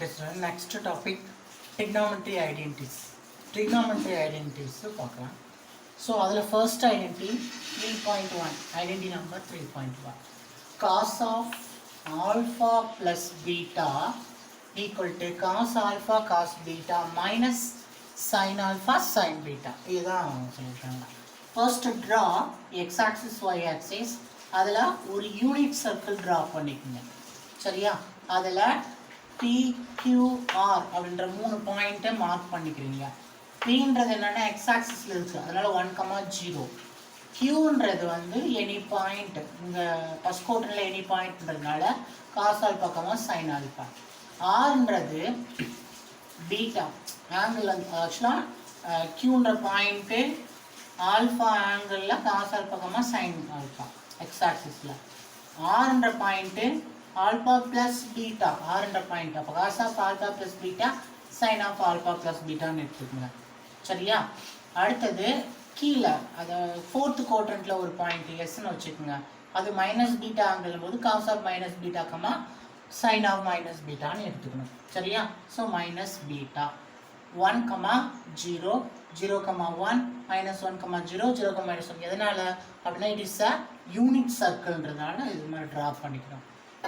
Okay, so next topic, trigonometry identities. Trigonometry identities பார்க்கலாம். So அதில் first identity 3.1, identity number 3.1. Cos of alpha plus beta equal to cos alpha cos beta minus sin alpha sin beta. இதுதான் சொல்லிட்டாங்க. First draw x axis y axis. அதில் ஒரு unit circle draw பண்ணிக்கோங்க. சரியா? அதில் PQR அப்படின்ற 3 பாயிண்ட்டை மார்க் பண்ணிக்கிறீங்க. Pன்றது என்னன்னா x ஆக்சிஸில் இருக்குது, அதனால 1,0. Qன்றது வந்து எனி பாயிண்ட், இங்கே ஃபஸ்ட் குவார்டரில் எனி பாயிண்ட்ன்றதுனால காஸ் ஆல்பா சைன் ஆல்பா. Rன்றது பீட்டா ஆங்கிள், ஆக்சுவலாக Qன்ற பாயிண்ட்டு ஆல்ஃபா ஆங்கிளில் cos alpha sine alpha x ஆக்சிஸில். Rன்ற பாயிண்ட்டு ஆல்பா ப்ளஸ் பீட்டா, ஆர்ன்ற பாயிண்ட். அப்போ cos of alpha plus beta sine of alpha plus பீட்டான்னு எடுத்துக்கோங்க. சரியா? அடுத்தது கீழே அதை ஃபோர்த் குவாட்ரண்ட்டில் ஒரு பாயிண்ட் எஸ்ன்னு வச்சுக்கோங்க. அது மைனஸ் பீட்டா ஆங்கிள் போது cos of minus beta comma sine of minus பீட்டான்னு எடுத்துக்கணும். சரியா? ஸோ மைனஸ் பீட்டா 1,0, 0,1 மைனஸ் 1,0, 0,-1 எதனால் அப்படின்னா இட் இஸ் அ யூனிட் சர்க்கிள்ன்றதுனால இது மாதிரி ட்ரா பண்ணிக்கிறோம்.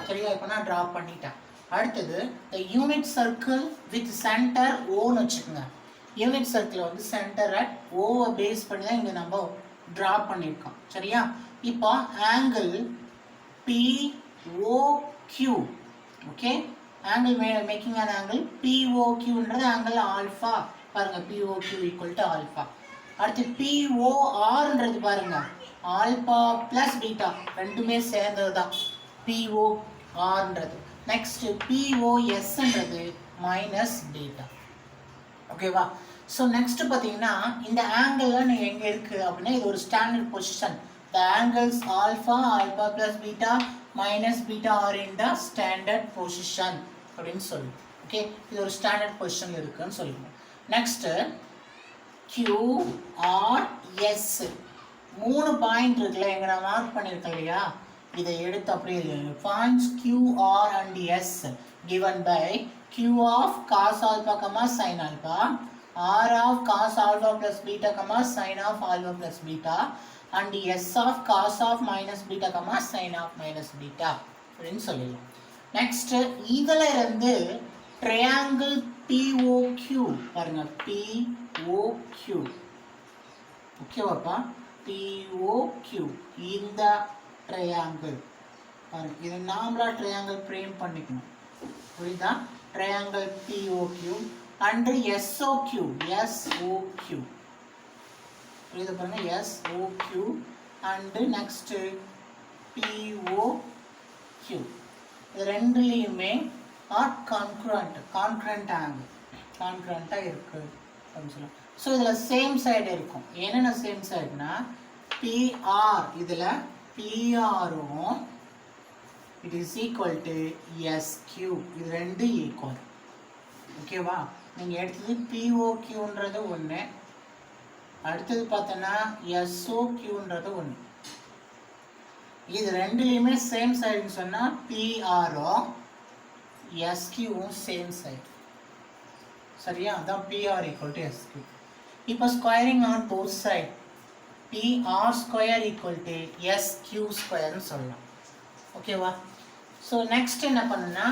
சரியா? இப்போ நான் ட்ரா பண்ணிட்டேன். அடுத்தது the unit circle with center Oன்னு வச்சுக்கோங்க. யூனிட் சர்க்கிள் வந்து சென்டர் அட் ஓவை பேஸ் பண்ணி தான் இங்கே நம்ம ட்ரா பண்ணியிருக்கோம். சரியா? இப்போ angle POQ, okay, angle making an angle POQன்றது ஆங்கிள் ஆல்ஃபா. பாருங்க, POQ ஈக்குவல் டு ஆல்ஃபா. அடுத்து PORன்றது பாருங்க ஆல்பா ப்ளஸ் பீட்டா, ரெண்டுமே சேர்ந்தது தான் PORன்றது. நெக்ஸ்ட் POSன்றது மைனஸ் பீட்டா. ஓகேவா? ஸோ நெக்ஸ்ட் பார்த்தீங்கன்னா இந்த ஆங்கிள்லாம் நீங்கள் எங்கே இருக்குது அப்படின்னா இது ஒரு standard position. The angles alpha alpha plus beta minus beta R in the standard position அப்படின்னு சொல்லி. ஓகே, இது ஒரு ஸ்டாண்டர்ட் பொசிஷன் இருக்குன்னு சொல்லுவோம். நெக்ஸ்ட்டு QRS 3 பாயிண்ட் இருக்குல்ல, எங்கே நான் மார்க் பண்ணியிருக்கேன் இல்லையா, இதை எடுத்து அப்படியே points QR and S given by Q of cos alpha sin alpha, R of cos alpha plus beta sin of alpha plus beta, and S of cos of minus beta sin of minus beta அப்படின்னு சொல்லிடலாம். Next இதில் இருந்து triangle POQ பாருங்க, POQ ஓகேவாப்பா, POQ இந்த triangle பாருங்க, இது நார்மலாக triangle frame பண்ணிக்கணும். புரியுதா? Triangle POQ and SOQ, SOQ புரியுது பாருங்க, SOQ அண்டு நெக்ஸ்ட்டு POQ. இது ரெண்டுலேயுமே ஆர் கான்க்ரண்ட் ஆங்கிள், கான்க்ரண்ட்டாக இருக்குது அப்படின்னு சொல்லலாம். ஸோ இதில் சேம் சைடு இருக்கும். என்னென்ன சேம் சைடுனா PR, இதில் PRவும் it is equal to SQ, இது ரெண்டு ஈக்குவல். ஓகேவா? நீங்கள் எடுத்தது POQன்றது ஒன்று, அடுத்தது பார்த்தோன்னா SOQன்றது ஒன்று. இது ரெண்டுலேயுமே சேம் சைடுன்னு சொன்னால் PRவும் SQவும் சேம் சைடு. சரியா? அதான் PR ஈக்குவல் டு SQ. இப்போ squaring on both side PR square equal to SQ ஸ்கொயர்னு சொல்லலாம். ஓகேவா? ஸோ நெக்ஸ்ட் என்ன பண்ணுன்னா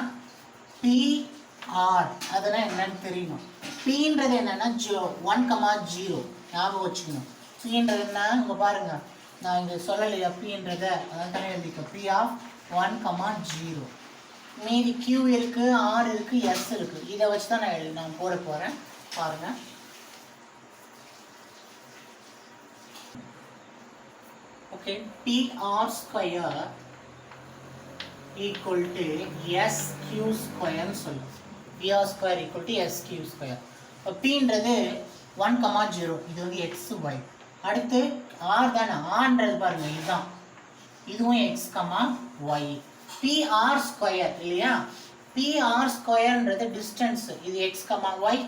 PR, அதெல்லாம் என்னன்னு தெரியணும். Pன்றது என்னன்னா 1,0 ஞாபகம் வச்சுக்கணும். Pன்றது என்ன, இங்கே பாருங்க, நான் இங்கே சொல்லலையா Pன்றதை, அதான் தானே எழுதிக்க P ஆஃப் 1,0. மீதி Q இருக்குது, R இருக்குது, S இருக்குது. இதை வச்சு தான் நான் போட போகிறேன். பாருங்கள், okay, PR square equal to SQ ஸ்கொயர்னு சொல்லுவோம். PR square equal to SQ square. இப்போ Pன்றது 1,0, இது வந்து XY. அடுத்து R தானே, Rன்றது பாருங்க இதுதான், இதுவும் X, Y. PR ஸ்கொயர் இல்லையா, PR ஸ்கொயர்ன்றது டிஸ்டன்ஸ், இது X, Y,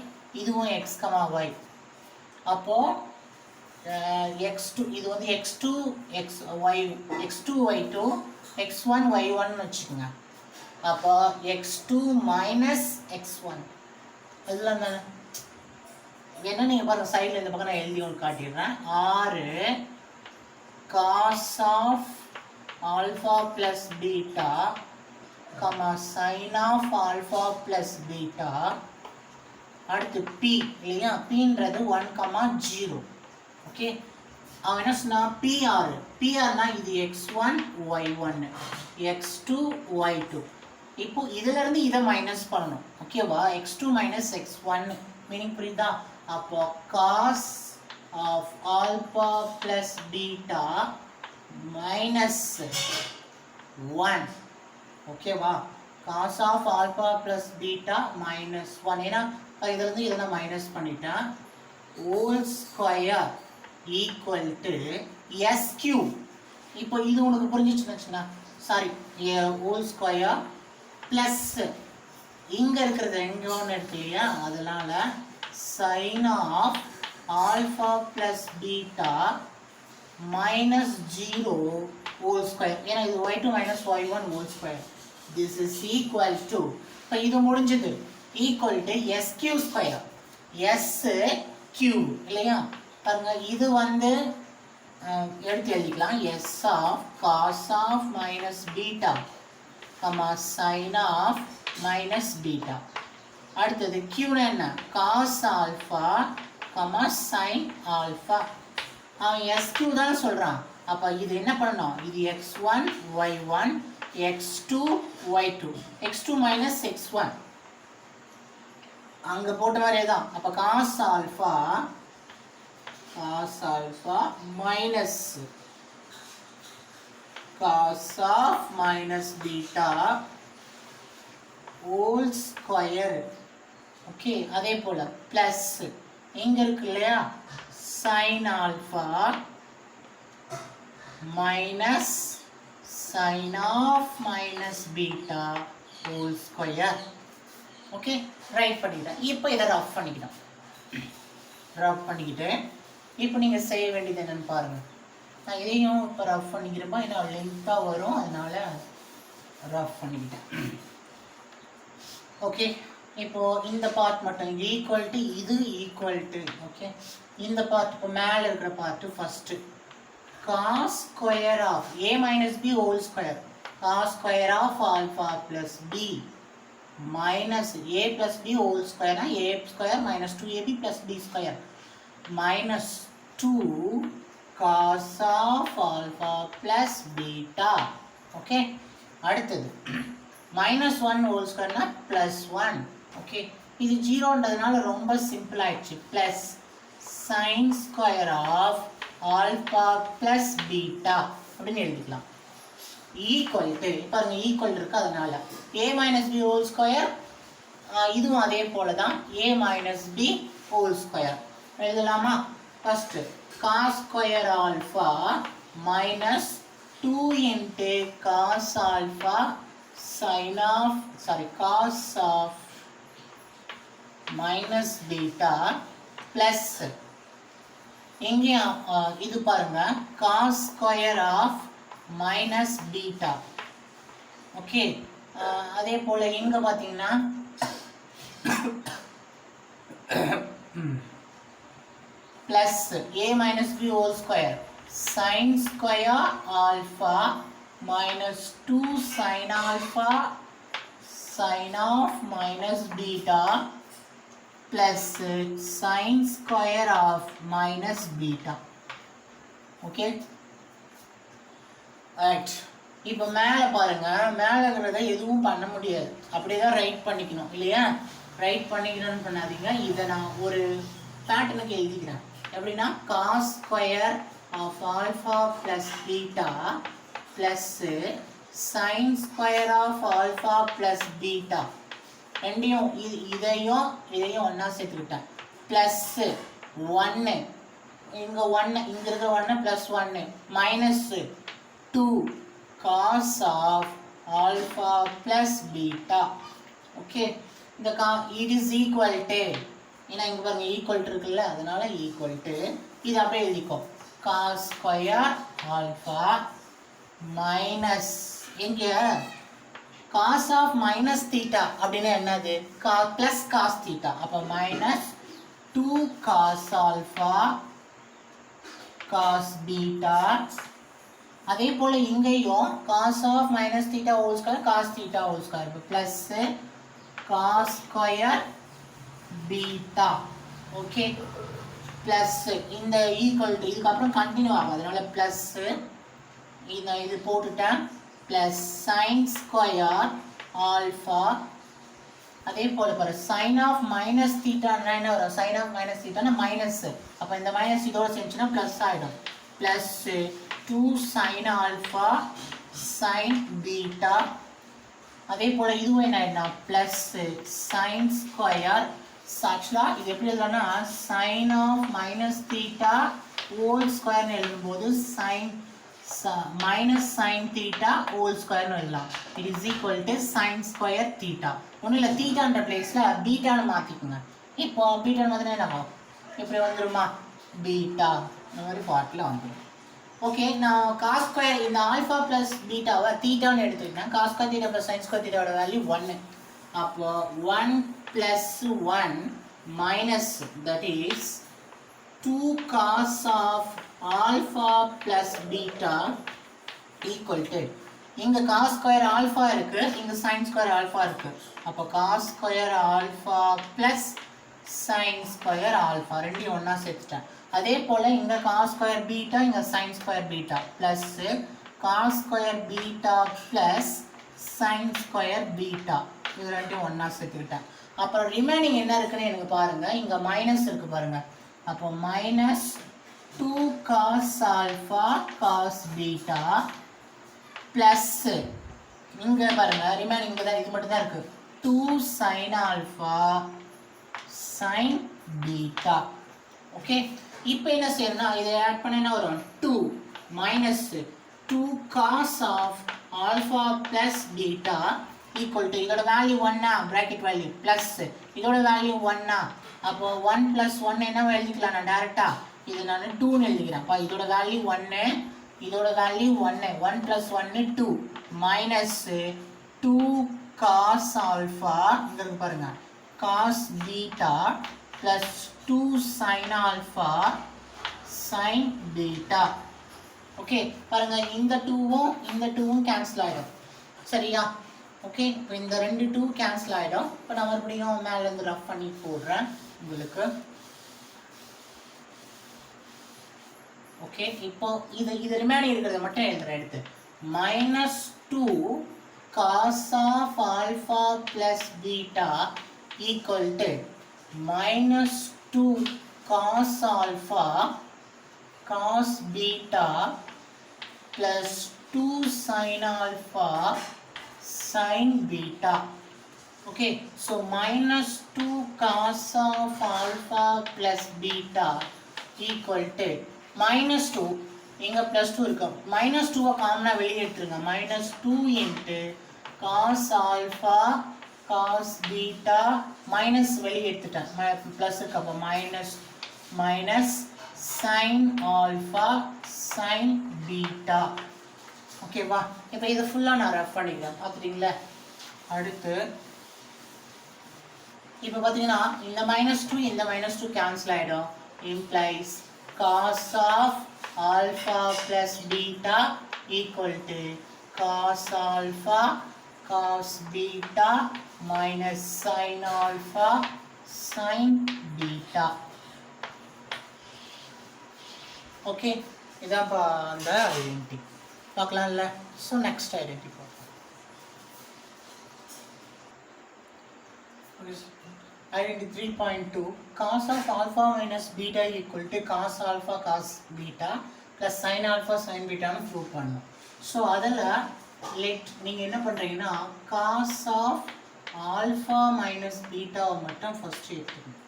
இதுவும் X, Y. அப்போது x2 இது வந்து x2 y x2 y2 x1 y1 வச்சுக்கோங்க. அப்போ x2 மைனஸ் x1 இதெல்லாம் தானே என்ன நீங்கள் பாருங்கள் சைடில் இந்த பக்கம் நான் எழுதி உங்களுக்கு காட்டிடுறேன் 6 cos of alpha plus beta sin of alpha plus beta அடுத்து p இல்லையா pன்றது 1,0 ஓகே அவன் என்ன சொன்னா pr இது x1 y1 x2 y2 இப்போ இதுல இருந்து இதை மைனஸ் பண்ணணும் ஓகேவா x2 மைனஸ் x1 மீனிங் புரியுதா அப்போ cos of alpha plus beta minus 1 ஓகேவா cos of alpha plus beta minus 1 ஏன்னா இதுல இருந்து இதை நான் மைனஸ் பண்ணிட்டேன் whole square equal to s cube இப்போ இது உனக்கு புரிஞ்சிச்சுன்னா சாரி whole square plus இங்க இருக்கிறது எங்க ஒன்று இருக்கு இல்லையா அதனால sin of alpha plus beta minus 0 whole square ஏன்னா இது y2 minus y1 whole square this is equal to இப்போ இது முடிஞ்சது equal to s cube square s cube இல்லையா பாருங்க இது வந்து எடுத்து எழுதிக்கலாம் s of cos of minus beta sin of minus beta அடுத்தது q என்ன cos alpha sin alpha அவன் s q தான் சொல்றான் அப்ப இது என்ன பண்ணணும் இது x1 y1 x2 y2 x2 minus x1 அங்க போட்ட மாதிரியே தான் அப்ப cos alpha minus cos of minus beta whole square okay அதே போல பிளஸ் எங்க இருக்கு இல்லையா sin alpha minus sin of minus beta whole square okay right பண்ணிட்டேன் இப்போ இதை ரஃப் பண்ணிக்கிட்டு இப்போ நீங்கள் செய்ய வேண்டியது என்னன்னு பாருங்க நான் இதையும் இப்போ ரஃப் பண்ணிக்கிறப்போ ஏன்னா லென்த்தாக வரும் அதனால ரஃப் பண்ணிக்கிட்டேன் ஓகே இப்போ இந்த பார்ட் மட்டும் ஈக்குவல் டு இது ஈக்குவல் டு ஓகே இந்த பார்ட் இப்போ மேலே இருக்கிற part first cos square of a minus b whole square cos square of alpha plus b minus a plus b whole square na a square minus 2ab plus b square minus 2 cos of alpha plus beta okay அடுத்தது minus 1 whole square na plus 1 okay இது 0 ன்றதுனால ரொம்ப simple ஆயிடுச்சு plus sin square of alpha plus beta அப்படின்னு எழுதிக்கலாம் equal to பாருங்க equal இருக்கு அதனால a minus b whole square இதுவும் அதே போல தான் a minus b whole square எழுதலாமா first cos square alpha minus 2 into cos alpha sin of cos of minus beta plus இங்கே இது பாருங்க cos square of minus beta okay அதே போல இங்க பாத்தீங்கன்னா plus a minus b whole square sin square alpha minus 2 sin alpha sin of minus beta plus sin square of minus beta okay right இப்போ மேல பாருங்க மேலங்கறத எதுவும் பண்ண முடியாது அப்படியே தான் ரைட் பண்ணிக்கணும் இல்லையா ரைட் பண்ணிக்கணும்னு பண்ணாதீங்க இத நான் ஒரு பேட்டர்னுக்கு எழுதிக்கிறேன் எப்படின்னா cos square of alpha plus beta plus sin square of alpha plus beta ரெண்டையும் இதையும் ஒண்ணா சேர்த்துக்கிட்டேன் plus 1 இங்க 1 இங்க இருக்கிற 1 plus 1 minus 2 cos of alpha plus beta okay இந்த it is equal to ஏன்னா இங்க பாருங்க ஈக்குவல் இருக்குல்ல அதனால ஈக்குவல் டு இது அப்படியே எழுதிக்கோ cos square alpha minus எங்க cos of minus theta அப்படின்னா என்னது plus cos theta அப்போ minus 2 cos alpha cos beta அதே போல இங்கேயும் cos of minus theta whole square cos theta whole square plus cos square beta okay plus இந்த equal to இதுக்கு அப்புறம் கண்டினியூ ஆகும் அதனால plus இது போட்டுட்டேன் plus sin square alpha அதே போல பாரு sin of minus theta என்ன வரும் sin of minus theta னா மைனஸ் அப்ப இந்த மைனஸ் இதோட சேர்ந்துச்சுனா பிளஸ் ஆயிடும் plus 2 sin alpha sin beta அதே போல இதுவும் என்ன ஆயிடும்னா plus sin square actually இது எப்படி எழுதலாம்னா sin of minus theta whole square னு எழுதும்போது sin minus sin theta whole square னு எழுதலாம் it is equal to sin square theta ஒண்ணும் இல்ல thetaன்ற பிளேஸ்ல beta னு மாத்திக்கோங்க இப்போ beta மாதிரி என்ன ஆகும் இப்படி வந்துருமா beta இந்த மாதிரி பார்ட்ல வந்துரும் ஓகே நான் cos square இந்த ஆல்பா plus பீட்டாவை theta னு எடுத்துக்கிட்டேன் cos square theta plus sin square theta ஓட வேல்யூ 1 அப்போ 1 plus 1 minus that is 2 cos of alpha plus beta equal to இங்க cos square alpha இருக்கு இங்க sin square alpha இருக்கு அப்ப cos square alpha plus sin square alpha ரெண்டையும் ஒண்ணா சேர்த்துட்டேன் அதே போல இங்க cos square beta இங்க sin square beta plus cos square beta plus sin square beta இது ரெண்டையும் ஒண்ணா சேர்த்துக்கிட்டேன் அப்புறம் ரிமைனிங் என்ன இருக்குன்னு எனக்கு பாருங்க இங்க மைனஸ் இருக்கு பாருங்க அப்போ minus 2 cos alpha cos beta plus இங்க பாருங்க ரிமைனிங் இங்க தான் இது மட்டும் தான் இருக்கு 2 sin alpha sin beta okay இப்போ என்ன செய்யணும்னா இதை ஆட் பண்ணா என்ன வரும் 2 minus 2 cos of alpha plus beta equal to இதோட வேல்யூ 1 bracket வேல்யூ plus இதோட வேல்யூ 1 அப்போ 1 plus 1 என்ன எழுதிக்கலாம் நான் டைரக்டா இது நான் 2 னு எழுதிக்கிறேன் அப்ப இதோட வேல்யூ 1 இதோட value 1 1 plus 1 2 minus 2 cos alpha இங்க இருக்கு பாருங்க cos beta plus 2 sin alpha sin beta okay பாருங்க இந்த 2வும் கேன்சல் ஆயிடும் சரியா ஓகே இப்போ இந்த ரெண்டு 2 கேன்சல் ஆயிடும் இப்போ நான் மறுபடியும் மேல இருந்து ரஃப் பண்ணி போடுறேன் உங்களுக்கு ஓகே இப்போ இது ரிமைனிங் இருக்கிறத மட்டும் எழுதுறேன் எடுத்து -2 cos of alpha plus beta equal to -2 cos alpha cos beta plus 2 sin alpha sin beta okay so -2 cos of alpha plus beta equal to -2 இங்க +2 இருக்கு -2 காமனா வெளிய எடுத்துருங்க -2 into cos alpha cos beta minus வெளிய எடுத்துட்டேன் plus இருக்கு அப்ப minus sin alpha sin beta ஓகேவா இப்போ இத ஃபுல்லா நான் ரஃப் பண்ணிக்கிறேன் பாத்துட்டீங்களா அடுத்து இப்போ பாத்தீங்கன்னா இந்த -2 இந்த -2 கேன்சல் ஆயிடும் implies cos of alpha plus beta equal to cos alpha cos beta minus sin alpha sin beta okay இதான் அந்த ஐடென்டிட்டி பார்க்கலாம்ல so next identity Identity 3.2 cos of alpha minus beta equal to cos alpha cos beta plus sin alpha sin beta னு prove பண்ணணும் so அதில் நீங்கள் என்ன பண்ணுறீங்கன்னா cos of alpha minus beta மட்டும் ஃபர்ஸ்ட் எடுத்துக்கணும்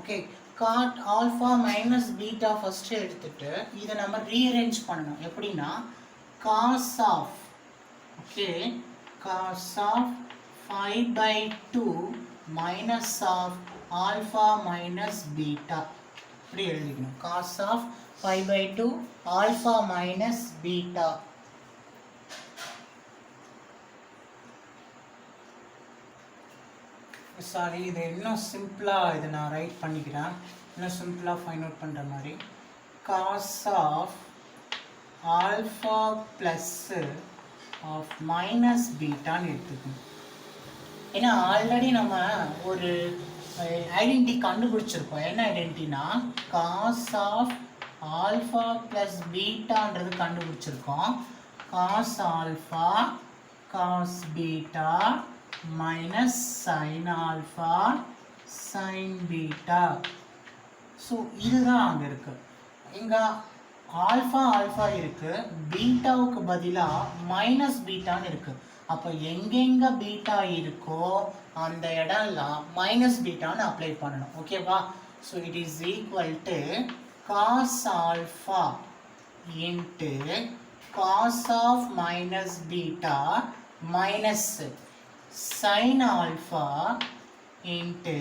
okay cot alpha minus beta first எடுத்துட்டு இதை நம்ம ரீஅரேஞ்ச் பண்ணணும் எப்படின்னா cos of okay cos of 5/2 minus of alpha minus beta இப்படி எழுதிக்கணும் cos of 5/2 alpha minus beta sorry, இது இன்னும் சிம்பிளாக இதை நான் ரைட் பண்ணிக்கிறேன், இன்னும் சிம்பிளாக ஃபைண்ட் அவுட் பண்ணுற மாதிரி. Cos of alpha plus of minus பீட்டான்னு எடுத்துக்கணும். ஏன்னா ஆல்ரெடி நம்ம ஒரு ஐடென்டி கண்டுபிடிச்சிருக்கோம். என்ன ஐடென்டினா காஸ் ஆஃப் ஆல்ஃபா ப்ளஸ் பீட்டான்றது கண்டுபிடிச்சிருக்கோம். Cos alpha cos beta minus sine alpha sine beta. So இதுதான் அங்கே இருக்குது. இங்கே ஆல்ஃபா இருக்குது, பீட்டாவுக்கு பதிலாக மைனஸ் பீட்டான்னு இருக்குது. அப்போ எங்கெங்கே பீட்டா இருக்கோ அந்த இடம்லாம் மைனஸ் பீட்டான்னு அப்ளை பண்ணணும். ஓகேவா? So it is equal to cos alpha into cos of minus beta minus sin alpha into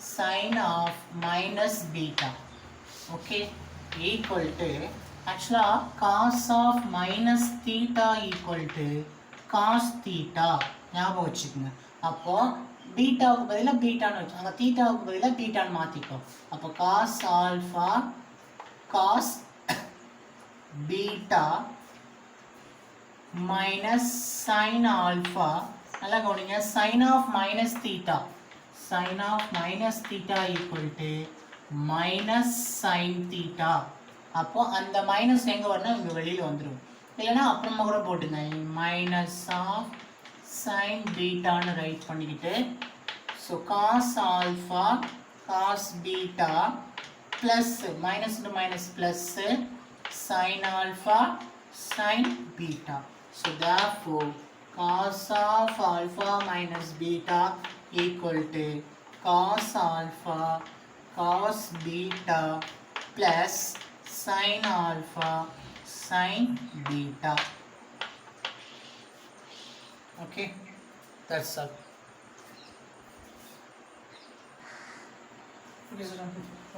sin of minus beta. Okay, equal to actually cos of minus theta equal to cos theta. ஞாபகம் வச்சுக்கோங்க. அப்போ பீட்டாவுக்கு பதிலாக பீட்டான்னு வச்சு, அங்கே தீட்டாவுக்கு பதிலாக பீட்டான்னு மாற்றிக்கோ. அப்போ cos alpha cos beta minus sine alpha, நல்லா கவனிங்க, sine of minus theta, sine of minus theta equal to minus sine theta. அப்போ அந்த மைனஸ் எங்கே வரணும், இங்கே வெளியில் வந்துடும். இல்லைன்னா அப்புறமா கூட போட்டுங்க, மைனஸ் ஆஃப் சைன் பீட்டான்னு ரைட் பண்ணிக்கிட்டு, so cos alpha cos beta plus minus to minus plus sine alpha sine beta. So therefore cos of alpha minus beta equal to cos alpha cos beta plus sin alpha sin beta. Okay, that's all. Okay, so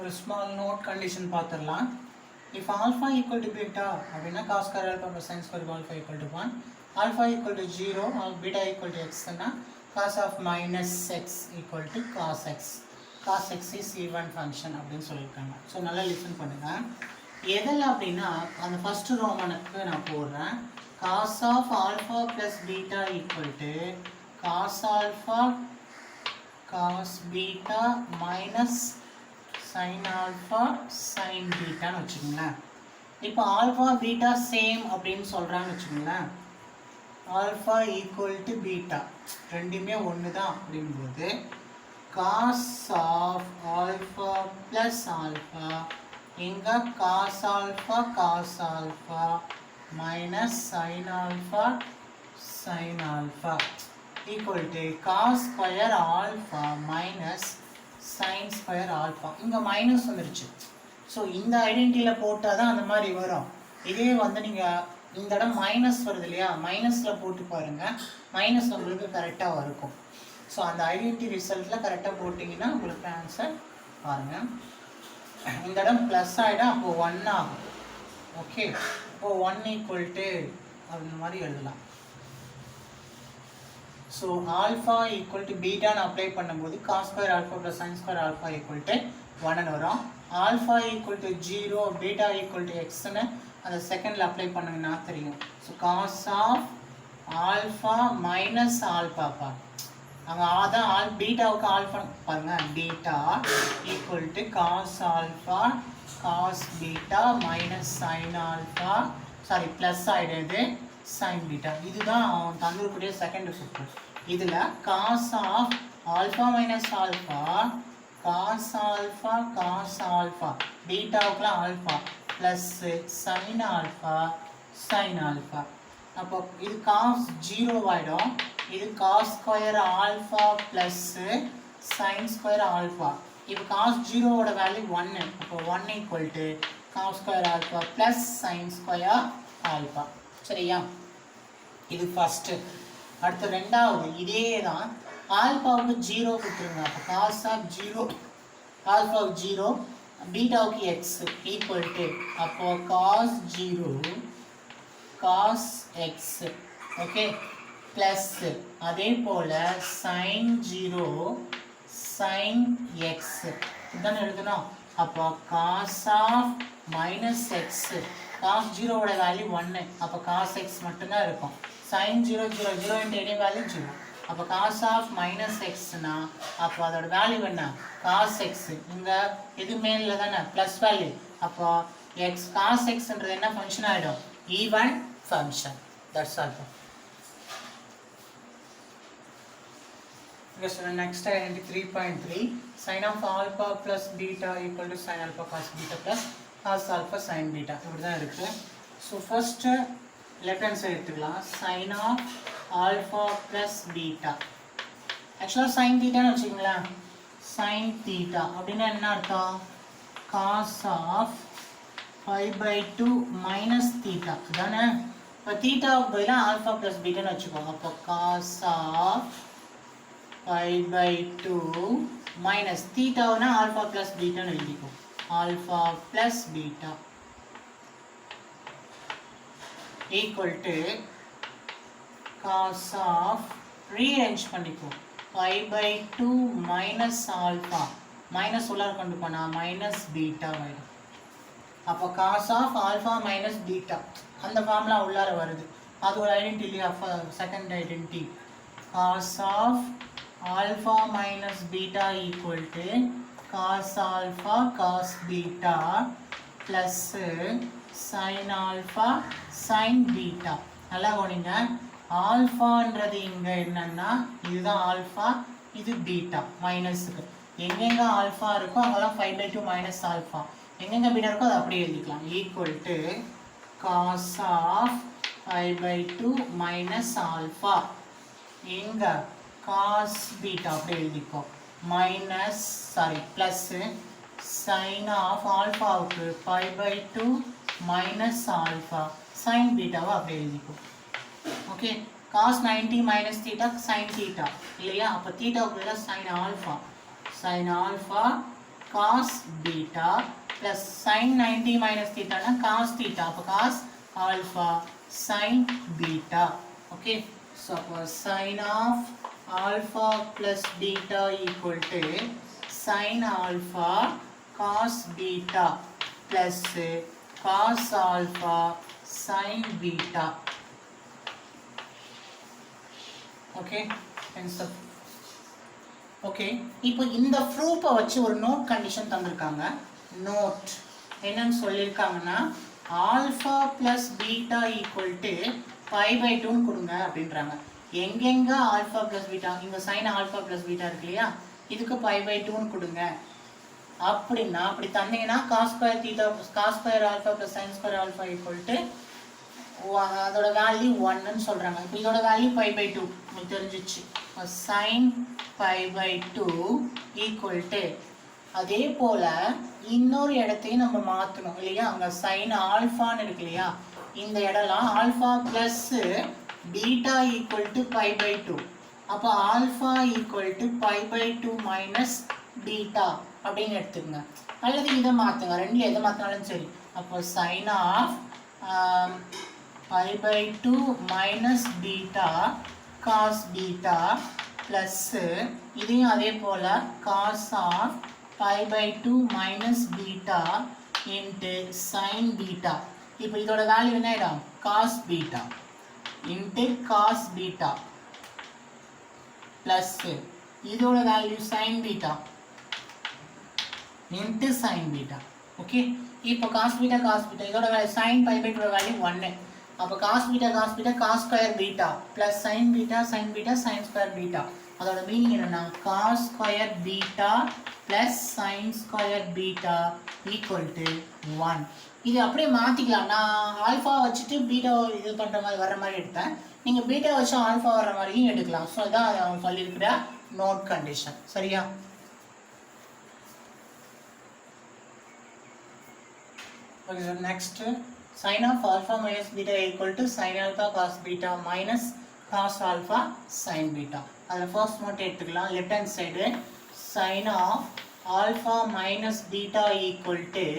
ஒரு small note condition பார்த்துடலாம். If alpha equal to beta அப்படின்னா cos square alpha plus sin square alpha equal to 1, alpha equal to 0 or beta equal to x னா cos of minus x equal to cos x. cos x is even function அப்படின்னு சொல்லியிருக்காங்க. So நல்லா listen பண்ணுங்க. எதில் அப்படின்னா அந்த first ரோமனுக்கு நான் போடுறேன். cos of alpha plus beta equal to cos alpha cos beta minus sin alpha sin betaன்னு வச்சுக்கோங்களேன். இப்போ ஆல்ஃபா பீட்டா சேம் அப்படின்னு சொல்கிறான்னு வச்சுக்கோங்களேன். ஆல்ஃபா ஈக்குவல் டு பீட்டா ரெண்டுமே ஒன்று தான் அப்படிங்கும்போது cos of alpha plus alpha, இங்கே cos alpha minus sine alpha sine alpha equal to cos square alpha minus sine square alpha. இங்கே மைனஸ் வந்துருச்சு. ஸோ இந்த ஐடென்டிட்டியில் போட்டால் தான் அந்த மாதிரி வரும். இதே வந்து நீங்கள் இந்த இடம் மைனஸ் வருது இல்லையா, மைனஸில் போட்டு பாருங்கள், மைனஸ் உங்களுக்கு கரெக்டாக இருக்கும். ஸோ அந்த ஐடென்டிட்டி ரிசல்ட்டில் கரெக்டாக போட்டிங்கன்னா உங்களுக்கு ஆன்சர் பாருங்கள். இந்த இடம் ப்ளஸ் ஆகிடும், அப்போது 1 ஆகும். ஓகே, இப்போது 1 ஈக்குவல் டு அந்த மாதிரி எழுதலாம். ஸோ ஆல்ஃபா ஈக்குவல் டு பீட்டான்னு அப்ளை பண்ணும்போது cos square alpha plus sine square alpha equal to 1 வரும். Alpha equal to 0 beta equal to எக்ஸ்ன்னு அந்த செகண்டில் அப்ளை பண்ணுங்கன்னா தெரியும். So cos of alpha minus ஆல்ஃபாப்பா, அங்கே அதான் பீட்டாவுக்கு ஆல்ஃபா பாருங்கள், beta equal to cos alpha cos beta minus sine alpha, sorry plus ஆகிடுது சைன் பீட்டா. இதுதான் அவன் தந்துக்கூடிய செகண்ட் சூப்பர். இதில் cos of alpha minus alpha cos alpha பீட்டாவுக்குலாம் ஆல்ஃபா ப்ளஸ் சைன் ஆல்ஃபா. அப்போ இது காஸ் 0 ஆகிடும். இது cos square alpha plus sine square alpha. இப்போ காஸ் 0வோட வேல்யூ 1, அப்போ 1 equal to cos square alpha plus sine square alpha. சரியா? இது ஃபஸ்ட்டு. அடுத்து ரெண்டாவது இதே தான், ஆல்ஃபாவுக்கு 0 கொடுத்துருங்க. அப்போ காஸ் ஆஃப் 0 ஆல்ஃபாவுக்கு 0 பீட்டாவுக்கு எக்ஸ் ஈக்குவல் டு, அப்போ cos 0 cos x. Okay, plus அதே போல் சைன் 0 sin x இதுதான் எழுதணும். அப்போ cos of minus x cos 0 ஓட வேல்யூ 1 அப்போ cos x மட்டும்தான் இருக்கும். sin 0 0 0 into any value 0 அப்போ cos of minus x னா அப்போ அதோட வேல்யூ என்ன cos x இங்க இது மேல தானே ப்ளஸ் வேல்யூ அப்போ x cos x ன்றது என்ன ஃபங்க்ஷன் ஆயிடும் even function. That's all. Okay, so next identity 3.3 sin of alpha plus beta equal to sin alpha cos beta plus cos alpha sin beta இப்படிதான் இருக்கு. So first left hand side எடுத்துக்கலாம். sin of alpha plus beta actually sin theta னு வச்சுக்கோங்களேன். sin theta அப்படின்னா என்ன அர்த்தம் cos of pi by 2 minus theta அதானே. இப்போ தீட்டாவுக்கு பதிலாக ஆல்ஃபா ப்ளஸ் பீட்டான்னு வச்சுக்கோங்க. அப்போ cos of pi by 2 minus theta alpha plus beta னு எழுதிக்கோ. alpha plus beta equal to cos of rearrange பண்ணிக்கோ pi by 2 minus alpha minus உள்ளார கொண்டு போனா minus beta வரும். அப்போ cos of alpha minus beta அந்த ஃபார்முலா உள்ளார வருது. அது ஒரு identity of second identity cos of alpha minus beta equal to cos alpha cos beta plus sin alpha sin beta. நல்லா கவனிங்க. ஆல்ஃபான்றது இங்க என்னன்னா இதுதான் ஆல்ஃபா இது பீட்டா மைனஸுக்கு. எங்கெங்க ஆல்ஃபா இருக்கோ அங்கெல்லாம் 5/2 மைனஸ் ஆல்ஃபா. எங்கெங்க பீட்டா இருக்கோ அதை அப்படியே எழுதிக்கலாம். Equal to cos of 5/2 minus alpha எங்க cos beta அப்படியே எழுதிக்கோ மைனஸ் ப்ளஸ் sin of ஆல்ஃபாவுக்கு 5/2 மைனஸ் ஆல்ஃபா sin பீட்டாவை அப்படியே எழுதிக்கோ. Okay cos 90 minus theta sin theta இல்லையா. அப்போ தீட்டாவுக்கு பதிலாக sin ஆல்ஃபா cos பீட்டா ப்ளஸ் sin 90 மைனஸ் தீட்டானா cos தீட்டா. அப்போ cos alpha sin beta. Okay so அப்போ sin of alpha plus beta equal to sin alpha cos beta plus cos alpha sin beta. Okay, okay. இப்போ இந்த ப்ரூஃபை வச்சு ஒரு நோட் கண்டிஷன் தந்திருக்காங்க. நோட் என்னன்னு சொல்லியிருக்காங்கன்னா alpha plus beta equal to 5/2 கொடுங்க அப்படின்றாங்க. எங்கெங்க ஆல்ஃபா ப்ளஸ் பீட்டா இங்கே சைன் ஆல்ஃபா ப்ளஸ் பீட்டா இருக்கு இல்லையா இதுக்கு 5/2 கொடுங்க அப்படின்னா அப்படி தந்தீங்கன்னா cos square theta cos square alpha plus sin square alpha equal to அதோட வேல்யூ 1ன்னு சொல்கிறாங்க. இப்போ இதோட வேல்யூ 5/2 உங்களுக்கு தெரிஞ்சிச்சு. sin 5/2 ஈக்குவல் டு அதே போல் இன்னொரு இடத்தையும் நம்ம மாற்றணும் இல்லையா. அங்கே சைன் ஆல்ஃபான்னு இருக்கு இல்லையா இந்த இடம்லாம் alpha plus beta equal to 5/2 அப்போ alpha equal to 5/2 minus beta அப்படின்னு எடுத்துக்கோங்க. அல்லது இதை மாற்றுங்க. ரெண்டில் எதை மாற்றினாலும் சரி. அப்போ sine of 5/2 minus beta cos beta plus இதையும் அதே போல் cos of 5/2 minus beta into sine beta. இப்போ இதோட வேல்யூ என்ன ஆகிடும் cos beta into cos beta plus இதோட value sin beta into sin beta. Okay இப்போ cos beta இதோட வேல்யூ sin pi/2 வேல்யூ 1. அப்போ cos beta cos square beta plus sin beta sin square beta. அதோட meaning என்னன்னா cos square beta plus sin square beta equal to 1. இது அப்படியே மாற்றிக்கலாம். நான் alpha வச்சுட்டு பீட்டா இது பண்ணுற மாதிரி வர்ற மாதிரி எடுத்தேன். நீங்கள் பீட்டா வச்சு ஆல்ஃபா வர்ற மாதிரியும் எடுக்கலாம். ஸோ இதான் அவங்க சொல்லியிருக்கிற நோட் கண்டிஷன். சரியா? Okay sir. Next sine of alpha minus beta equal to sine alpha cos beta minus cos alpha sine beta. அதில் ஃபர்ஸ்ட் நோட் எடுத்துக்கலாம். Left hand side sine of alpha minus beta equal to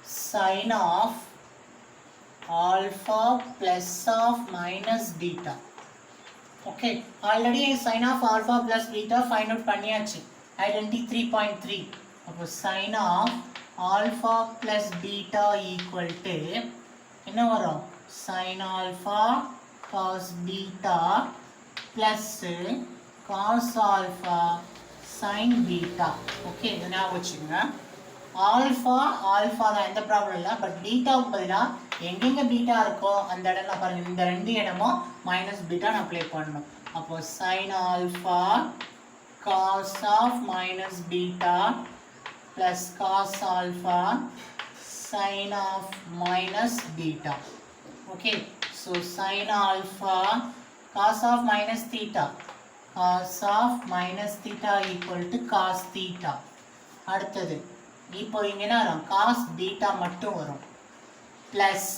sin of alpha plus of minus beta. Okay, already sin of alpha plus beta find out பண்ணியாச்சு. Identity 3.3. அப்போ sin of alpha plus beta equal to என்ன வரும் sin alpha cos beta plus cos alpha sin beta. Okay இதை ஞாபகம் வச்சுக்கோங்க. Alpha தான், எந்த problem இல்லை. பட் பீட்டாவுக்கு பதிலாக எங்கெங்கே பீட்டா இருக்கோ அந்த இடம்லாம் பாருங்கள், இந்த ரெண்டு இடமும் மைனஸ் பீட்டா நான் அப்ளை பண்ணணும். அப்போ sin alpha cos of minus beta plus cos alpha sin of minus beta. Okay, so sin alpha cos of minus theta equal to cos theta. அடுத்தது இப்போ இங்க என்ன வரும், cos beta மட்டும் வரும், பிளஸ்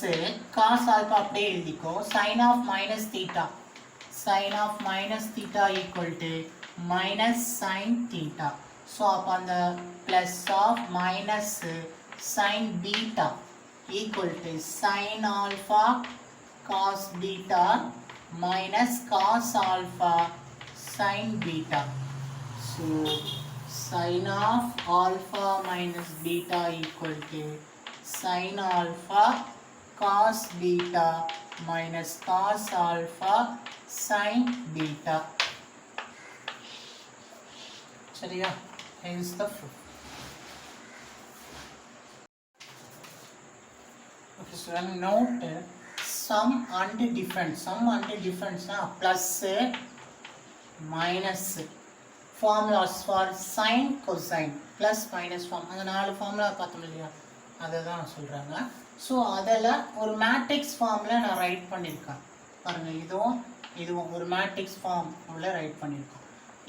cos alpha அப்படியே எழுதிக்கோ, sin of minus theta equal to minus sin theta. So அப்போ அந்த plus of minus sin beta equal to sin alpha cos beta minus cos alpha sin beta. So sin of alpha minus beta equal to sin alpha cos beta minus cos alpha sin beta. சரியா? Hence the proof. Okay, so note sum and difference. Sum and difference na plus minus formulas for sin cosine plus minus form. அந்த நாலு formula பார்த்தோம் இல்லையா, அதை தான் சொல்கிறாங்க. So அதில் ஒரு மேட்ரிக்ஸ் ஃபார்மில் நான் ரைட் பண்ணியிருக்கேன் பாருங்கள். இதுவும் ஒரு மேட்ரிக்ஸ் ஃபார்ம் உள்ள ரைட் பண்ணியிருக்கோம்.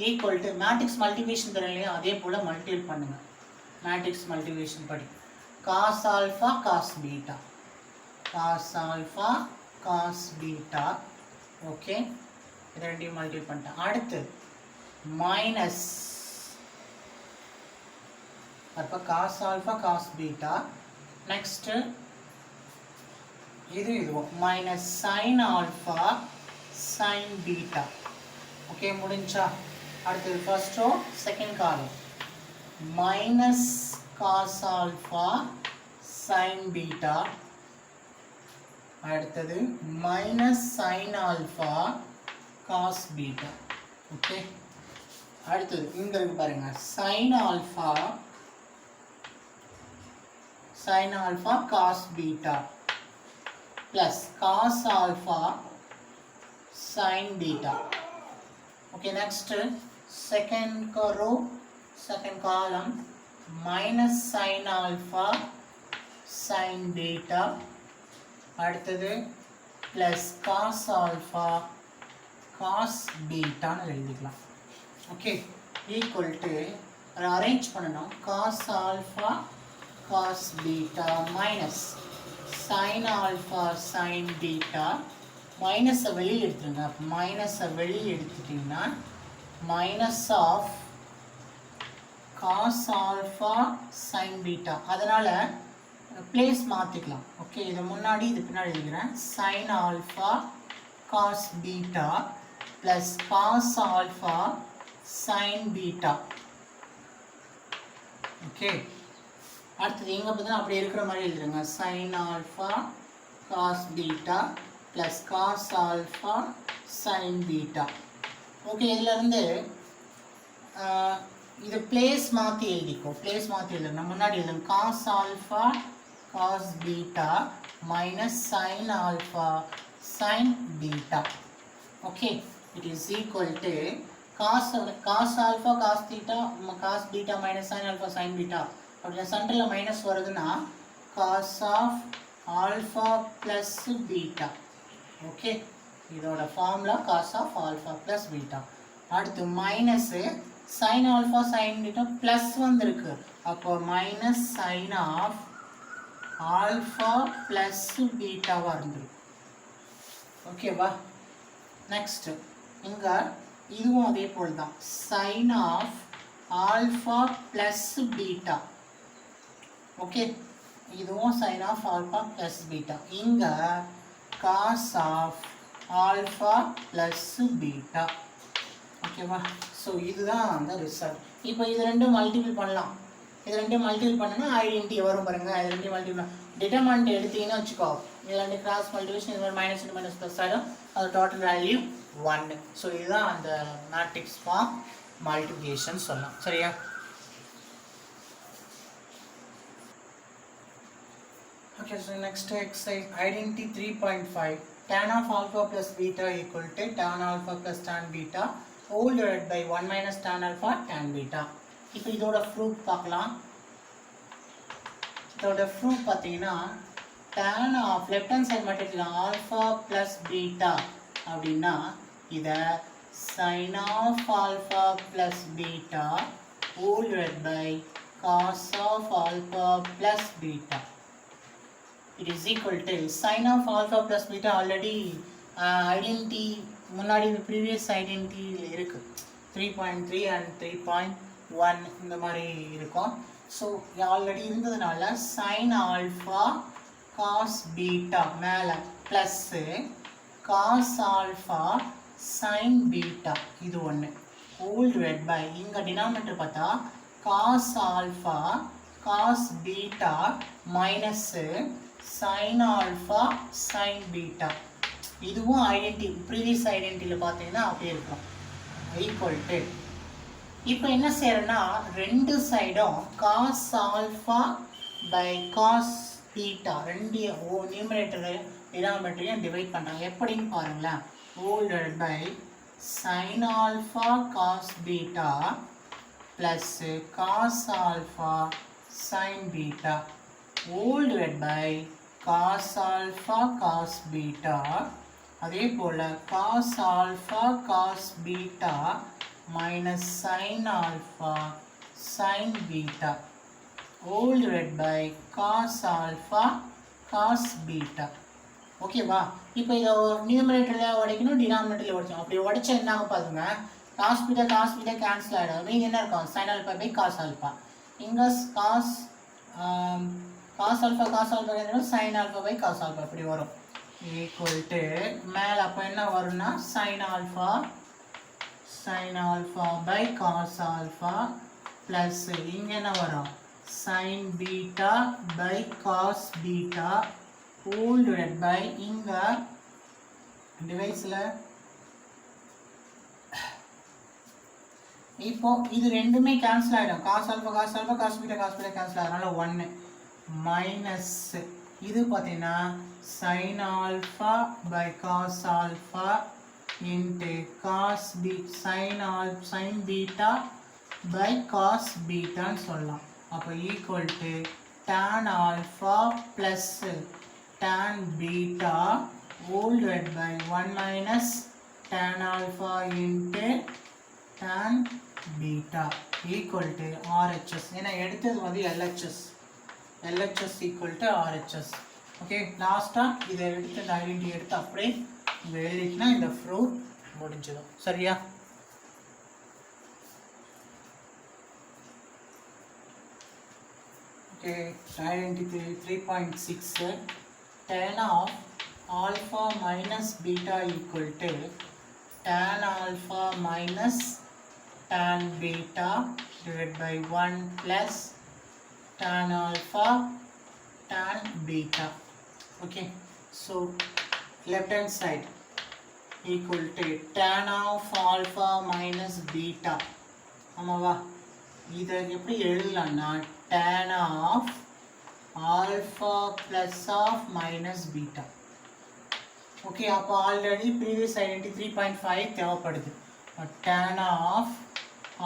ஈக்குவல் டு மேட்ரிக்ஸ் மல்டிபிகேஷன் தர இல்லையா, அதே போல் மல்டிபிள் பண்ணுங்கள். மேட்ரிக்ஸ் மல்டிபிகேஷன் படி cos alpha cos beta, cos alpha cos beta. Okay, இது ரெண்டையும் மல்டிபிள் பண்ணிட்டேன். அடுத்து மைனஸ், அப்போ cos alpha cos beta. Next இதுவும் minus sine alpha sine beta. Okay, முடிஞ்சா? அடுத்தது first row second column minus cos alpha sine beta. அடுத்தது minus sine alpha cos beta. Okay, அடுத்தது இங்க இருக்கு பாருங்க, sine alpha cos beta plus cos alpha sine beta. Okay, next second row second column minus sin alpha sin beta. அடுத்தது plus cos alpha cos beta னு எழுதிக்கலாம். Okay, equal to arrange பண்ணணும். cos alpha cos beta minus sin alpha sin beta. மைனஸை வெளியே எடுத்துருங்க. மைனஸை வெளியே எடுத்துட்டிங்கன்னா minus of cos alpha sine beta. அதனால் பிளேஸ் மாற்றிக்கலாம். ஓகே, இது முன்னாடி இது பின்னாடி எழுதுகிறேன். Sine alpha cos beta plus cos alpha sine beta. Okay, அடுத்தது எங்கே பார்த்தீங்கன்னா அப்படி இருக்கிற மாதிரி எழுதுருங்க. Sine alpha cos beta plus cos alpha sin beta. Okay, இதிலிருந்து இது பிளேஸ் மாற்றி எழுதிக்கோ. பிளேஸ் மாற்றி எழுதுங்க. முன்னாடி எழுதுங்க cos alpha cos beta minus sin alpha sin beta. Okay, it is equal to cos alpha cos theta cos beta minus sin alpha sin beta. அப்படின்னா சென்டரில் minus வருதுன்னா cos of alpha plus beta. Okay, இதோட formula cos of alpha plus beta. அடுத்து minus sine alpha sine beta plus வந்துருக்கு. அப்போ minus sine of alpha plus பீட்டாவாக இருந்துருக்கு. ஓகேவா? நெக்ஸ்ட்டு இங்கே இதுவும் அதே போல் தான். Sine of alpha plus beta. Okay, இதுவும் sine of alpha plus beta. இங்கே cos of alpha plus beta. ஓகேவா? ஸோ இதுதான் அந்த ரிசல்ட். இப்போ இது ரெண்டும் மல்டிபிள் பண்ணலாம். இது ரெண்டையும் மல்டிபிள் பண்ணனா ஐடென்டி வரும் பாருங்க. இது ரெண்டையும் மல்டிபிள் டிட்டர்மினன்ட் எடுத்தீங்கன்னா வச்சுக்கோ, இது ரெண்டு கிராஸ் மல்டிபிளிகேஷன், இது மைனஸ் இன்டு மைனஸ் ப்ளஸ் ஆகிடும். அது டோட்டல் வேல்யூ 1. ஸோ இதுதான் அந்த மேட்ரிக்ஸ் ஃபார்ம் மல்டிபிளிகேஷன் சொல்லலாம். சரியா? Okay, so next exercise identity 3.5. Tan of alpha plus beta equal to tan alpha plus tan beta whole divided by 1 minus tan alpha tan beta. இப்போ இதோட proof பார்க்கலாம். இதோட proof பார்த்தீங்கன்னா tan of left hand side மட்டும் இல்லை alpha plus beta அப்படின்னா இதை sin of alpha plus beta whole divided by cos of alpha plus beta. It is equal to sin of alpha plus beta already identity முன்னாடி previous identity இருக்கு 3.3 and 3.1 இந்த மாதிரி இருக்கும். So already இருந்ததுனால sin alpha cos beta மேலே plus cos alpha sin beta இது ஒன்று whole divide by இங்கே டினாமினேட்டர் பார்த்தா cos alpha cos beta minus sin alpha sin beta இதுவும் ஐடென்டி ப்ரீவியஸ் ஐடென்டியில் பார்த்தீங்கன்னா அப்படியே இருக்கும் ஈக்குவல் டு. இப்போ என்ன செய்யறேன்னா ரெண்டு சைடும் cos alpha by cos beta ரெண்டு நியூமரேட்டரையும் டினாமினேட்டரையும் டிவைட் பண்ணுறாங்க. எப்படின்னு பாருங்களேன். Whole divide by sin alpha cos beta plus cos alpha sin beta whole divided by cos alpha cos beta அதே போல் cos alpha cos beta minus sin alpha sin beta whole divided by cos alpha cos beta. ஓகேவா? இப்போ இதை நியூமரேட்டரில் உடைக்கணும், டினாமினேட்டரில் உடைக்கணும். அப்படி உடைச்சா என்ன ஆகும் பாருங்க, cos beta கேன்சல் ஆகிடும். மீதி என்ன இருக்கும்? sin alpha by cos alpha. இங்கே cos alpha sin alpha by cos alpha இப்படி வரும் ஈக்குவல் டு மேலே அப்போ என்ன வரும்னா sin alpha by cos alpha plus இங்கே என்ன வரும் sin beta by cos beta whole divide by இங்கே டிவைஸில் இப்போ இது ரெண்டுமே கேன்சல் ஆகிடும். cos alpha cos beta cancel ஆகிறதுனால 1 மைனஸ் இது பார்த்தீங்கன்னா sin alpha by cos alpha into cos sin beta by cos betaன்னு சொல்லலாம். அப்போ equal to tan alpha plus tan beta whole divided by 1 minus tan alpha into tan beta equal to RHS. ஏன்னா எடுத்தது வந்து LHS equal to RHS. Okay, லாஸ்ட்டாக இதை எடுத்து இந்த identity எடுத்து அப்படியே இங்கே எழுதிட்டுனா இந்த ப்ரூஃப் முடிஞ்சிடும். சரியா? Okay, identity 3.6 tan of alpha minus beta equal to tan alpha minus tan beta divided by 1 plus tan alpha tan beta. Okay, so left hand side equal to tan of alpha minus beta. ஆமாவா? இதை எப்படி எழுதலாம்னா tan of alpha plus of minus beta. Okay, அப்போ already previous identity 3.5 தேவைப்படுது. tan of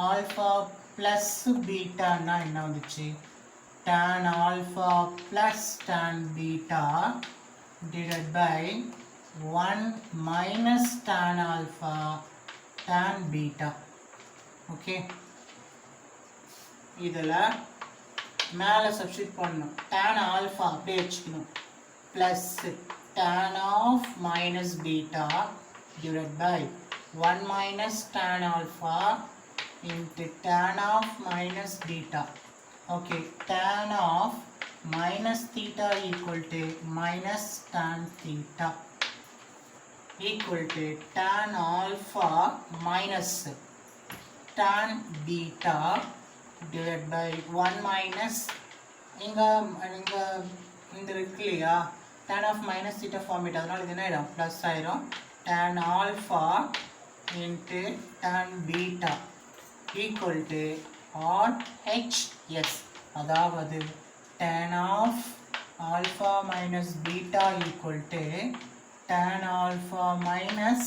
alpha plus betaன்னா என்ன வந்துச்சு? tan alpha plus tan beta divided by 1 minus tan alpha tan beta. Okay, இதில் மேலே substitute பண்ணணும். tan alpha அப்படியே வச்சுக்கணும் plus tan of minus beta divided by 1 minus tan alpha into tan of minus beta. Okay, tan of minus theta equal to minus tan theta equal to tan alpha minus tan beta divided by 1 minus இங்கே இந்த இருக்கு இல்லையா tan of minus theta format, அதனால் இது என்ன ஆகிடும் plus ஆயிரும். tan alpha into tan beta equal to RHS, அதாவது tan of alpha minus beta equal to tan alpha minus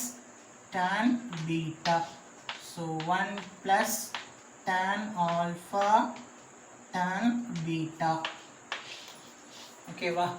tan beta. So 1 plus tan alpha tan beta. Okay, wow.